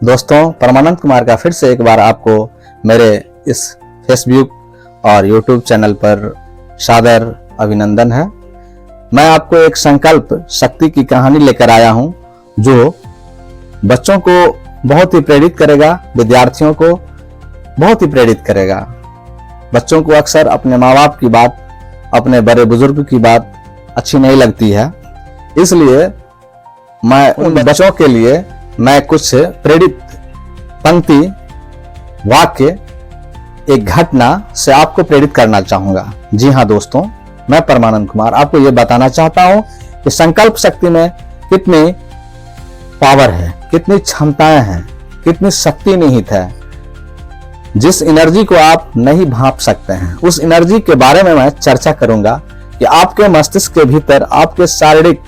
दोस्तों, परमानंद कुमार का फिर से एक बार आपको मेरे इस फेसबुक और यूट्यूब चैनल पर सादर अभिनंदन है। मैं आपको एक संकल्प शक्ति की कहानी लेकर आया हूं जो बच्चों को बहुत ही प्रेरित करेगा, विद्यार्थियों को बहुत ही प्रेरित करेगा। बच्चों को अक्सर अपने माँ बाप की बात, अपने बड़े बुजुर्ग की बात अच्छी नहीं लगती है, इसलिए मैं उन बच्चों के लिए मैं कुछ प्रेरित पंक्ति, वाक्य, एक घटना से आपको प्रेरित करना चाहूंगा। जी हाँ दोस्तों, मैं परमानंद कुमार आपको ये बताना चाहता हूं कि संकल्प शक्ति में कितनी पावर है, कितनी क्षमताएं हैं, कितनी शक्ति निहित है। जिस एनर्जी को आप नहीं भांप सकते हैं, उस एनर्जी के बारे में मैं चर्चा करूंगा कि आपके मस्तिष्क के भीतर, आपके शारीरिक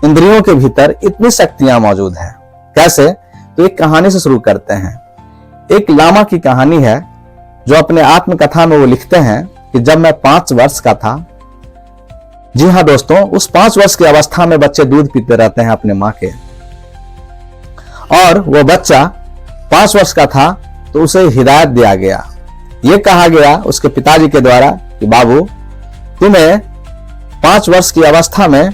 इंद्रियों के भीतर इतनी शक्तियां मौजूद हैं। कैसे? तो एक कहानी से शुरू करते हैं। एक लामा की कहानी है जो अपने आत्मकथा में वो लिखते हैं कि जब मैं 5 वर्ष का था। जी हाँ दोस्तों, उस 5 वर्ष की अवस्था में बच्चे दूध पीते रहते हैं अपने माँ के, और वो बच्चा 5 वर्ष का था तो उसे हिदायत दिया गया, ये कहा गया उसके पिताजी के द्वारा कि बाबू, तुम्हें 5 वर्ष की अवस्था में,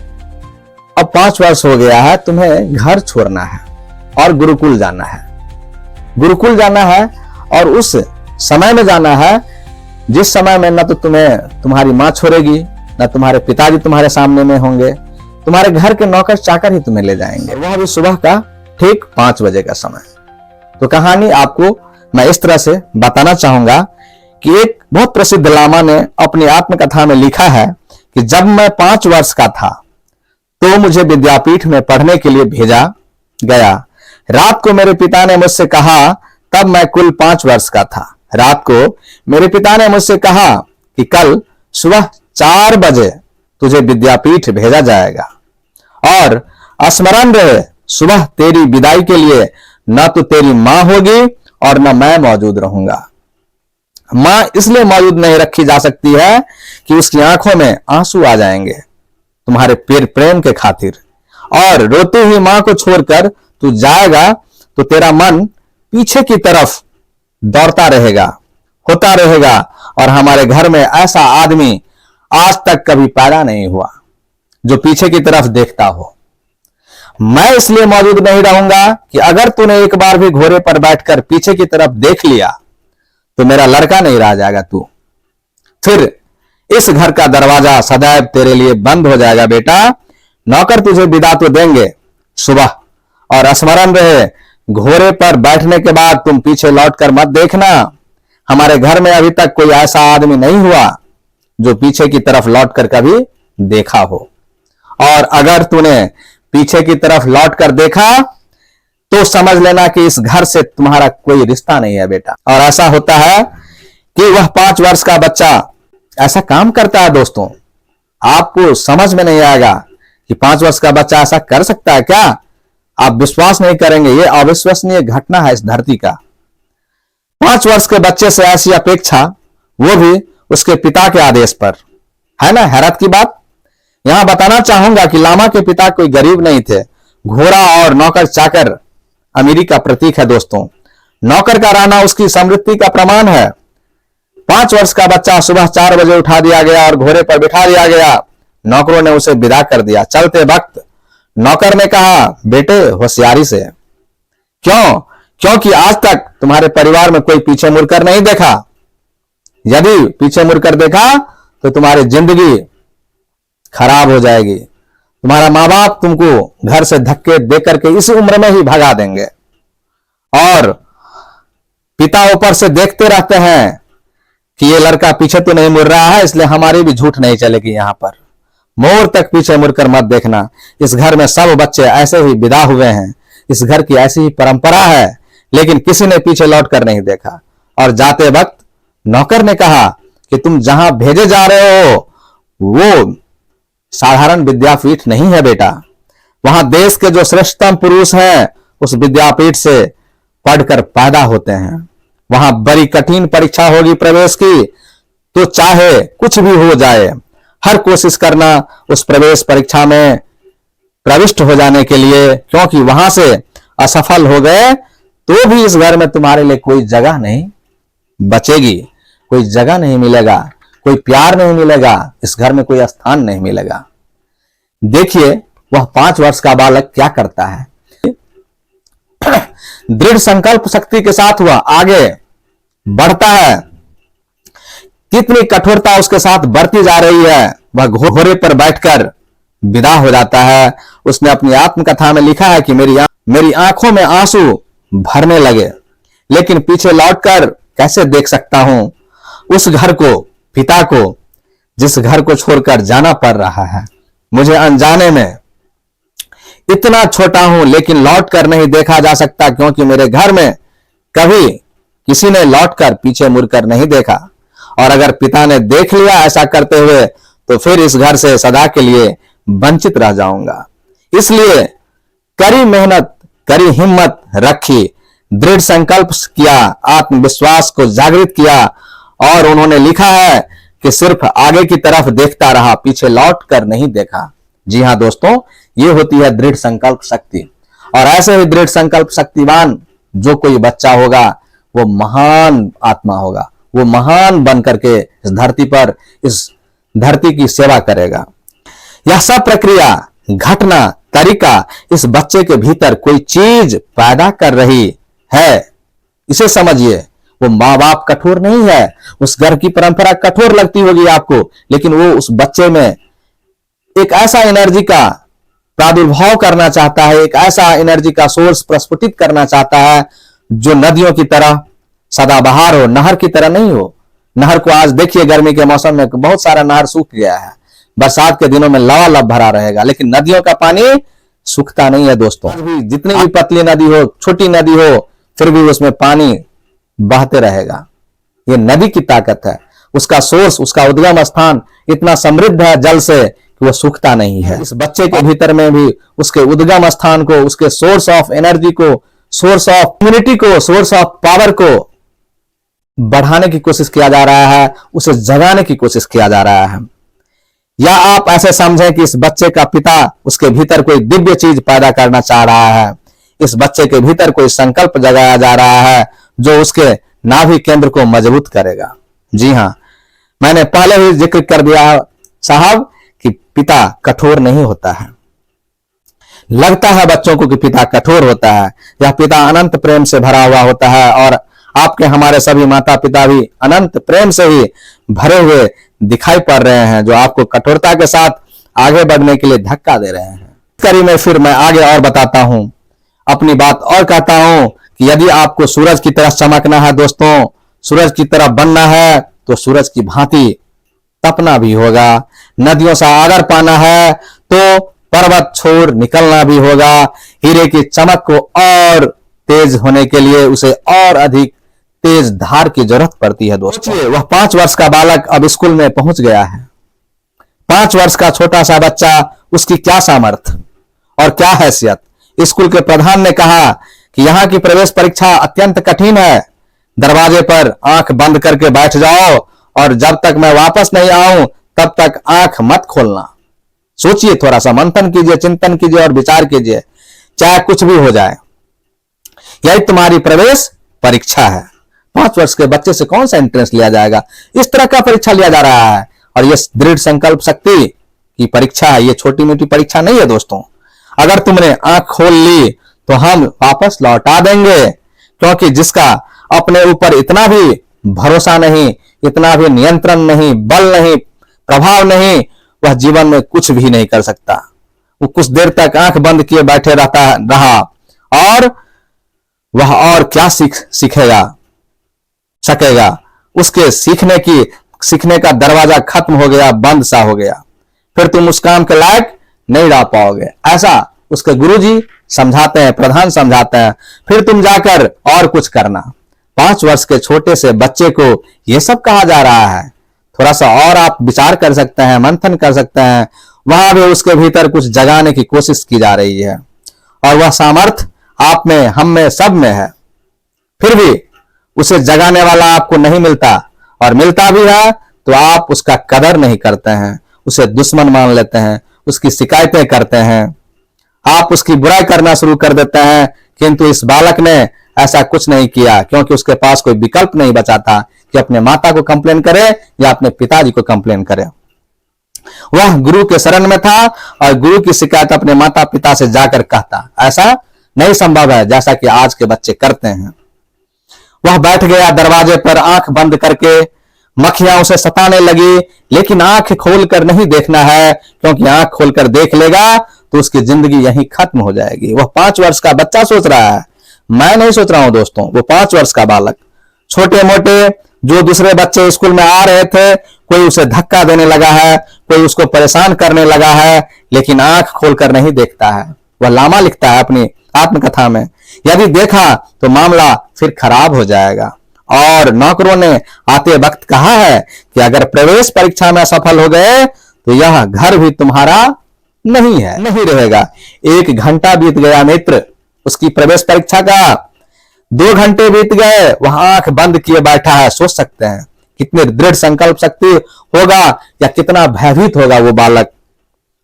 अब 5 वर्ष हो गया है, तुम्हें घर छोड़ना है और गुरुकुल जाना है। गुरुकुल जाना है और उस समय में जाना है जिस समय में न तो तुम्हें तुम्हारी माँ छोड़ेगी, न तुम्हारे पिताजी तुम्हारे सामने में होंगे, तुम्हारे घर के नौकर चाकर ही तुम्हें ले जाएंगे, वह भी सुबह का ठीक 5 बजे का समय। तो कहानी आपको मैं इस तरह से बताना चाहूंगा कि एक बहुत प्रसिद्ध लामा ने अपनी आत्मकथा में लिखा है कि जब मैं 5 वर्ष का था तो मुझे विद्यापीठ में पढ़ने के लिए भेजा गया। रात को मेरे पिता ने मुझसे कहा, तब मैं कुल 5 वर्ष का था। रात को मेरे पिता ने मुझसे कहा कि कल सुबह 4 बजे तुझे विद्यापीठ भेजा जाएगा और स्मरण रहे, सुबह तेरी विदाई के लिए न तो तेरी मां होगी और न मैं मौजूद रहूंगा। मां इसलिए मौजूद नहीं रखी जा सकती है कि उसकी आंखों में आंसू आ जाएंगे तुम्हारे प्रेम के खातिर, और रोती हुई मां को छोड़कर तू जाएगा तो तेरा मन पीछे की तरफ दौड़ता रहेगा, होता रहेगा, और हमारे घर में ऐसा आदमी आज तक कभी पैदा नहीं हुआ जो पीछे की तरफ देखता हो। मैं इसलिए मौजूद नहीं रहूंगा कि अगर तूने एक बार भी घोड़े पर बैठकर पीछे की तरफ देख लिया तो मेरा लड़का नहीं रह जाएगा तू, फिर इस घर का दरवाजा सदैव तेरे लिए बंद हो जाएगा बेटा। नौकर तुझे विदा तो देंगे सुबह, और स्मरण रहे, घोड़े पर बैठने के बाद तुम पीछे लौटकर मत देखना। हमारे घर में अभी तक कोई ऐसा आदमी नहीं हुआ जो पीछे की तरफ लौटकर कभी देखा हो, और अगर तूने पीछे की तरफ लौटकर देखा तो समझ लेना कि इस घर से तुम्हारा कोई रिश्ता नहीं है बेटा। और ऐसा होता है कि वह 5 वर्ष का बच्चा ऐसा काम करता है। दोस्तों, आपको समझ में नहीं आएगा कि 5 वर्ष का बच्चा ऐसा कर सकता है क्या? आप विश्वास नहीं करेंगे, यह अविश्वसनीय घटना है इस धरती का। 5 वर्ष के बच्चे से ऐसी अपेक्षा, वो भी उसके पिता के आदेश पर, है ना? हैरत की बात। यहां बताना चाहूंगा कि लामा के पिता कोई गरीब नहीं थे। घोड़ा और नौकर चाकर अमीरी का प्रतीक है दोस्तों। नौकर का रहना उसकी समृद्धि का प्रमाण है। 5 वर्ष का बच्चा सुबह 4 बजे उठा दिया गया और घोड़े पर बिठा दिया गया। नौकरों ने उसे विदा कर दिया। चलते वक्त नौकर ने कहा, बेटे होशियारी से। क्यों? क्योंकि आज तक तुम्हारे परिवार में कोई पीछे मुड़कर नहीं देखा। यदि पीछे मुड़कर देखा तो तुम्हारी जिंदगी खराब हो जाएगी। तुम्हारा माँ बाप तुमको घर से धक्के देकर के इस उम्र में ही भगा देंगे, और पिता ऊपर से देखते रहते हैं कि ये लड़का पीछे तो नहीं मुड़ रहा है, इसलिए हमारी भी झूठ नहीं चलेगी। यहां पर मोड़ तक पीछे मुड़कर मत देखना। इस घर में सब बच्चे ऐसे ही विदा हुए हैं, इस घर की ऐसी ही परंपरा है, लेकिन किसी ने पीछे लौट कर नहीं देखा। और जाते वक्त नौकर ने कहा कि तुम जहां भेजे जा रहे हो वो साधारण विद्यापीठ नहीं है बेटा। वहां देश के जो श्रेष्ठतम पुरुष हैं उस विद्यापीठ से पढ़कर पैदा होते हैं। वहां बड़ी कठिन परीक्षा होगी प्रवेश की, तो चाहे कुछ भी हो जाए, हर कोशिश करना उस प्रवेश परीक्षा में प्रविष्ट हो जाने के लिए, क्योंकि वहां से असफल हो गए तो भी इस घर में तुम्हारे लिए कोई जगह नहीं बचेगी, कोई जगह नहीं मिलेगा, कोई प्यार नहीं मिलेगा, इस घर में कोई स्थान नहीं मिलेगा। देखिए वह 5 वर्ष का बालक क्या करता है। दृढ़ संकल्प शक्ति के साथ वह आगे बढ़ता है। कितनी कठोरता उसके साथ बढ़ती जा रही है। वह घोड़े पर बैठकर विदा हो जाता है। उसने अपनी आत्मकथा में लिखा है कि मेरी आंखों में आंसू भरने लगे, लेकिन पीछे लौटकर कैसे देख सकता हूं उस घर को, पिता को, जिस घर को छोड़कर जाना पड़ रहा है। मुझे अनजाने में इतना छोटा हूं, लेकिन लौटकर नहीं देखा जा सकता, क्योंकि मेरे घर में कभी किसी ने लौटकर पीछे मुड़कर नहीं देखा। और अगर पिता ने देख लिया ऐसा करते हुए, तो फिर इस घर से सदा के लिए वंचित रह जाऊंगा। इसलिए कड़ी मेहनत, कड़ी हिम्मत रखी, दृढ़ संकल्प किया, आत्मविश्वास को जागृत किया, और उन्होंने लिखा है कि सिर्फ आगे की तरफ देखता रहा, पीछे लौट कर नहीं देखा। जी हां दोस्तों, ये होती है दृढ़ संकल्प शक्ति। और ऐसे ही दृढ़ संकल्प शक्तिवान जो कोई बच्चा होगा, वो महान आत्मा होगा, वो महान बन करके इस धरती पर, इस धरती की सेवा करेगा। यह सब प्रक्रिया, घटना, तरीका इस बच्चे के भीतर कोई चीज पैदा कर रही है। इसे समझिए। वो माँ बाप कठोर नहीं है, उस घर की परंपरा कठोर लगती होगी आपको, लेकिन वो उस बच्चे में एक ऐसा एनर्जी का प्रादुर्भाव करना चाहता है, एक ऐसा एनर्जी का सोर्स प्रस्फुटित करना चाहता है जो नदियों की तरह सदाबहार हो, नहर की तरह नहीं हो। नहर को आज देखिए, गर्मी के मौसम में बहुत सारा नहर सूख गया है, बरसात के दिनों में लबालब भरा रहेगा, लेकिन नदियों का पानी सूखता नहीं है दोस्तों। जितनी भी पतली नदी हो, छोटी नदी हो, फिर भी उसमें पानी बहते रहेगा। ये नदी की ताकत है। उसका सोर्स, उसका उद्गम स्थान इतना समृद्ध है जल से कि वो सूखता नहीं है। इस बच्चे के भीतर में भी उसके उद्गम स्थान को, उसके सोर्स ऑफ एनर्जी को, सोर्स ऑफ इम्यूनिटी को, सोर्स ऑफ पावर को बढ़ाने की कोशिश किया जा रहा है, उसे जगाने की कोशिश किया जा रहा है। या आप ऐसे समझें कि इस बच्चे का पिता उसके भीतर कोई दिव्य चीज पैदा करना चाह रहा है। इस बच्चे के भीतर कोई संकल्प जगाया जा रहा है जो उसके नाभि केंद्र को मजबूत करेगा। जी हां, मैंने पहले ही जिक्र कर दिया साहब कि पिता कठोर नहीं होता है। लगता है बच्चों को कि पिता कठोर होता है। यह पिता अनंत प्रेम से भरा हुआ होता है, और आपके हमारे सभी माता पिता भी अनंत प्रेम से ही भरे हुए दिखाई पड़ रहे हैं, जो आपको कठोरता के साथ आगे बढ़ने के लिए धक्का दे रहे हैं। कड़ी में फिर मैं आगे और बताता हूं, अपनी बात और कहता हूं कि यदि आपको सूरज की तरह चमकना है दोस्तों, सूरज की तरह बनना है, तो सूरज की भांति तपना भी होगा। नदियों से आगर पाना है तो पर्वत छोड़ निकलना भी होगा। हीरे की चमक को और तेज होने के लिए उसे और अधिक तेज धार की जरूरत पड़ती है दोस्तों। वह 5 वर्ष का बालक अब स्कूल में पहुंच गया है। 5 वर्ष का छोटा सा बच्चा, उसकी क्या सामर्थ्य और क्या हैसियत। स्कूल के प्रधान ने कहा कि यहाँ की प्रवेश परीक्षा अत्यंत कठिन है, दरवाजे पर आंख बंद करके बैठ जाओ, और जब तक मैं वापस नहीं आऊं तब तक आंख मत खोलना। सोचिए, थोड़ा सा मंथन कीजिए, चिंतन कीजिए और विचार कीजिए, चाहे कुछ भी हो जाए, यही तुम्हारी प्रवेश परीक्षा है। 5 वर्ष के बच्चे से कौन सा इंट्रेंस लिया जाएगा? इस तरह का परीक्षा लिया जा रहा है, और यह दृढ़ संकल्प शक्ति की परीक्षा है। ये छोटी मोटी परीक्षा नहीं है दोस्तों। अगर तुमने आंख खोल ली तो हम वापस लौटा देंगे, क्योंकि जिसका अपने ऊपर इतना भी भरोसा नहीं, इतना भी नियंत्रण नहीं, बल नहीं, प्रभाव नहीं, वह जीवन में कुछ भी नहीं कर सकता। वो कुछ देर तक आंख बंद किए बैठे रहा, और वह और क्या सीखेगा सकेगा। उसके सीखने का दरवाजा खत्म हो गया, बंद सा हो गया। फिर तुम उस काम के लायक नहीं रह पाओगे, ऐसा उसके गुरुजी समझाते हैं, प्रधान समझाते हैं। फिर तुम जाकर और कुछ करना। 5 वर्ष के छोटे से बच्चे को यह सब कहा जा रहा है। थोड़ा सा और आप विचार कर सकते हैं, मंथन कर सकते हैं। वहां भी उसके भीतर कुछ जगाने की कोशिश की जा रही है, और वह सामर्थ्य आप में, हम में, सब में है। फिर भी उसे जगाने वाला आपको नहीं मिलता, और मिलता भी है तो आप उसका कदर नहीं करते हैं, उसे दुश्मन मान लेते हैं, उसकी शिकायतें करते हैं, आप उसकी बुराई करना शुरू कर देते हैं। किंतु इस बालक ने ऐसा कुछ नहीं किया, क्योंकि उसके पास कोई विकल्प नहीं बचा था कि अपने माता को कंप्लेन करे या अपने पिताजी को कंप्लेन करे। वह गुरु के शरण में था और गुरु की शिकायत अपने माता पिता से जाकर कहता। ऐसा नहीं संभव है जैसा कि आज के बच्चे करते हैं। वह बैठ गया दरवाजे पर, आंख बंद करके। मक्खियां उसे सताने लगी, लेकिन आंख खोलकर नहीं देखना है, क्योंकि आंख खोलकर देख लेगा तो उसकी जिंदगी यहीं खत्म हो जाएगी। वह 5 वर्ष का बच्चा सोच रहा है, मैं नहीं सोच रहा हूं दोस्तों, वो 5 वर्ष का बालक। छोटे मोटे जो दूसरे बच्चे स्कूल में आ रहे थे, कोई उसे धक्का देने लगा है, कोई उसको परेशान करने लगा है, लेकिन आंख खोलकर नहीं देखता है। वह लामा लिखता है अपनी आत्मकथा में, यदि देखा तो मामला फिर खराब हो जाएगा। और नौकरों ने आते वक्त कहा है कि अगर प्रवेश परीक्षा में असफल हो गए तो यह घर भी तुम्हारा नहीं है, नहीं रहेगा। 1 घंटा बीत गया मित्र उसकी प्रवेश परीक्षा का, 2 घंटे बीत गए, वह आंख बंद किए बैठा है। सोच सकते हैं कितनी दृढ़ संकल्प शक्ति होगा या कितना भयभीत होगा वो बालक।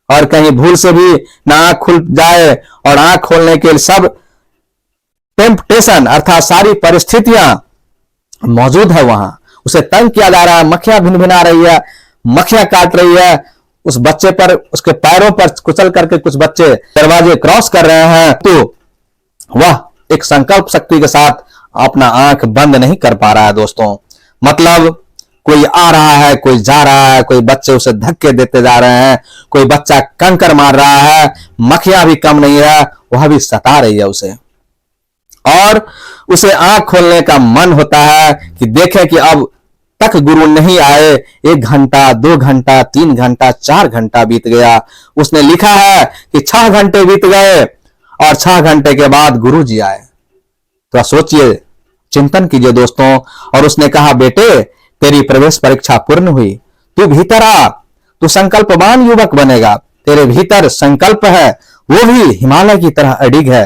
और कहीं भूल से भी ना आंख खुल जाए, और आंख खोलने के सब टेम्पटेशन अर्थात सारी परिस्थितियां मौजूद है वहां। उसे तंग किया जा रहा है, मक्खियां भिनभिना रही है, मक्खियां काट रही है उस बच्चे पर, उसके पैरों पर कुचल करके कुछ बच्चे दरवाजे क्रॉस कर रहे हैं, तो वह एक संकल्प शक्ति के साथ अपना आंख बंद नहीं कर पा रहा है दोस्तों। मतलब कोई आ रहा है, कोई जा रहा है, कोई बच्चे उसे धक्के देते जा रहे हैं, कोई बच्चा कंकर मार रहा है, मक्खियां भी कम नहीं है, वह भी सता रही है उसे। और उसे आंख खोलने का मन होता है कि देखे कि अब तक गुरु नहीं आए। 1 घंटा, 2 घंटा, 3 घंटा, 4 घंटा बीत गया। उसने लिखा है कि 6 घंटे बीत गए और 6 घंटे के बाद गुरु जी आए। तो सोचिए, चिंतन कीजिए दोस्तों। और उसने कहा, बेटे तेरी प्रवेश परीक्षा पूर्ण हुई, तू भीतर आ, तू संकल्पवान युवक बनेगा। तेरे भीतर संकल्प है, वो भी हिमालय की तरह अडिग है।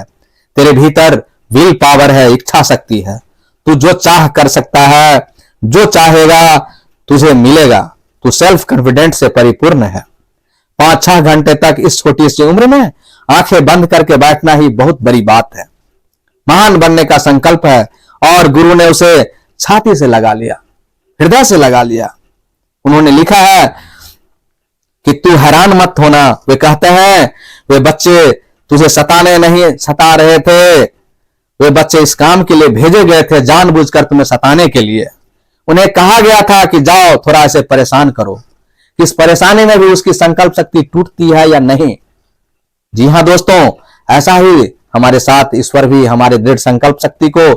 तेरे भीतर विल पावर है, इच्छा शक्ति है। तू जो चाह कर सकता है, जो चाहेगा तुझे मिलेगा। तू सेल्फ कॉन्फिडेंस से परिपूर्ण है। 5-6 घंटे तक इस छोटी सी उम्र में आंखें बंद करके बैठना ही बहुत बड़ी बात है। महान बनने का संकल्प है। और गुरु ने उसे छाती से लगा लिया, हृदय से लगा लिया। उन्होंने लिखा है कि तू हैरान मत होना। वे कहते हैं वे बच्चे तुझे सताने नहीं सता रहे थे, वे बच्चे इस काम के लिए भेजे गए थे, जानबूझकर तुम्हें सताने के लिए। उन्हें कहा गया था कि जाओ थोड़ा इसे परेशान करो। इस परेशानी में भी उसकी संकल्प शक्ति टूटती है या नहीं? जी हां दोस्तों, ऐसा ही हमारे साथ ईश्वर भी हमारे दृढ़ संकल्प शक्ति को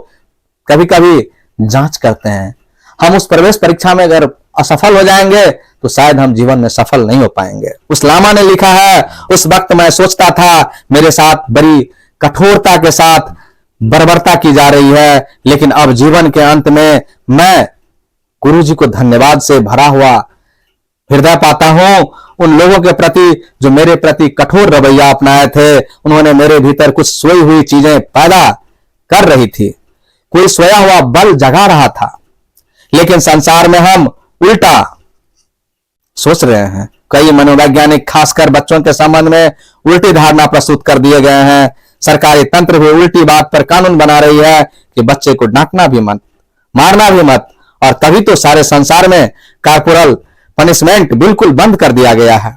कभी कभी जांच करते हैं। हम उस प्रवेश परीक्षा में अगर असफल हो जाएंगे तो शायद हम जीवन में सफल नहीं हो पाएंगे। उस लामा ने लिखा है, उस वक्त मैं सोचता था मेरे साथ बड़ी कठोरता के साथ बर्बरता की जा रही है, लेकिन अब जीवन के अंत में मैं गुरु जी को धन्यवाद से भरा हुआ हृदय पाता हूं। उन लोगों के प्रति जो मेरे प्रति कठोर रवैया अपनाए थे, उन्होंने मेरे भीतर कुछ सोई हुई चीजें पैदा कर रही थी, कोई सोया हुआ बल जगा रहा था। लेकिन संसार में हम उल्टा सोच रहे हैं। कई मनोवैज्ञानिक खासकर बच्चों के संबंध में उल्टी धारणा प्रस्तुत कर दिए गए हैं। सरकारी तंत्र भी उल्टी बात पर कानून बना रही है कि बच्चे को डांटना भी मत, मारना भी मत। और तभी तो सारे संसार में कॉर्पोरल पनिशमेंट बिल्कुल बंद कर दिया गया है।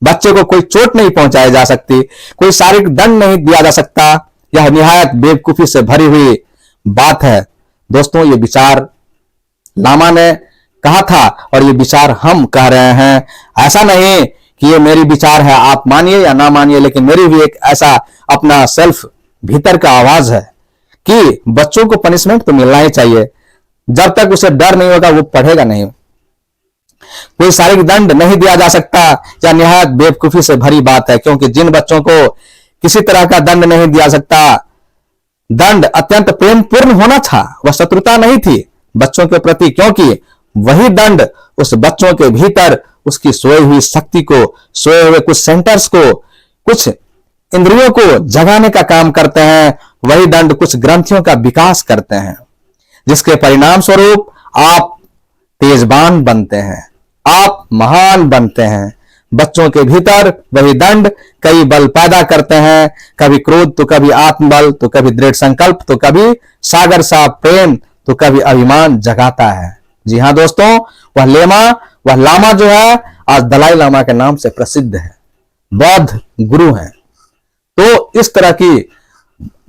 बच्चे को कोई चोट नहीं पहुंचाई जा सकती, कोई शारीरिक दंड नहीं दिया जा सकता। यह निहायत बेवकूफी से भरी हुई बात है दोस्तों। ये विचार लामा ने कहा था और ये विचार हम कह रहे हैं। ऐसा नहीं कि ये मेरी विचार है, आप मानिए या ना मानिए, लेकिन मेरी भी एक ऐसा अपना सेल्फ भीतर का आवाज है कि बच्चों को पनिशमेंट तो मिलना ही चाहिए। जब तक उसे डर नहीं होगा वो पढ़ेगा नहीं। कोई शारीरिक दंड नहीं दिया जा सकता, या निहायत बेवकूफी से भरी बात है, क्योंकि जिन बच्चों को किसी तरह का दंड नहीं दिया सकता, दंड अत्यंत प्रेमपूर्ण होना था, वह शत्रुता नहीं थी बच्चों के प्रति, क्योंकि वही दंड उस बच्चों के भीतर उसकी सोई हुई शक्ति को, सोए हुए कुछ सेंटर्स को, कुछ इंद्रियों को जगाने का काम करते हैं। वही दंड कुछ ग्रंथियों का विकास करते हैं, जिसके परिणाम स्वरूप आप तेजबान बनते हैं, आप महान बनते हैं। बच्चों के भीतर वही दंड कई बल पैदा करते हैं, कभी क्रोध तो कभी आत्मबल तो कभी दृढ़ संकल्प तो कभी सागर सा प्रेम तो कभी अभिमान जगाता है। जी हाँ दोस्तों, वह लामा जो है आज दलाई लामा के नाम से प्रसिद्ध है, बौद्ध गुरु हैं। तो इस तरह की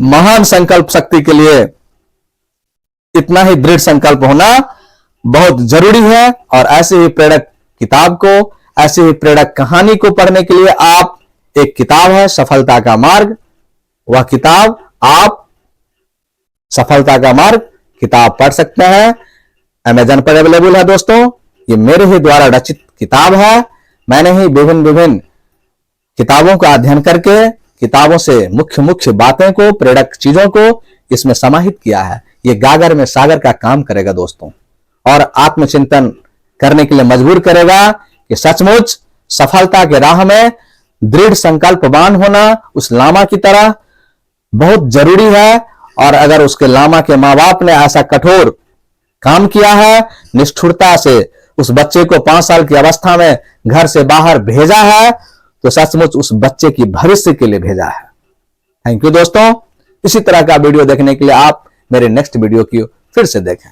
महान संकल्प शक्ति के लिए इतना ही दृढ़ संकल्प होना बहुत जरूरी है। और ऐसे ही प्रेरक किताब को, ऐसे ही प्रेरक कहानी को पढ़ने के लिए आप, एक किताब है सफलता का मार्ग, वह किताब आप सफलता का मार्ग किताब पढ़ सकते हैं। अमेज़न पर अवेलेबल है दोस्तों। ये मेरे ही द्वारा रचित किताब है। मैंने ही विभिन्न किताबों का अध्ययन करके किताबों से मुख्य बातें को, प्रेरक चीजों को इसमें समाहित किया है। ये गागर में सागर का काम करेगा दोस्तों, और आत्मचिंतन करने के लिए मजबूर करेगा कि सचमुच सफलता के राह में दृढ़ संकल्पवान होना उस लामा की तरह बहुत जरूरी है। और अगर उसके लामा के माँ बाप ने ऐसा कठोर काम किया है, निष्ठुरता से उस बच्चे को 5 साल की अवस्था में घर से बाहर भेजा है, तो सचमुच उस बच्चे की भविष्य के लिए भेजा है। थैंक यू दोस्तों। इसी तरह का वीडियो देखने के लिए आप मेरे नेक्स्ट वीडियो की फिर से देखें।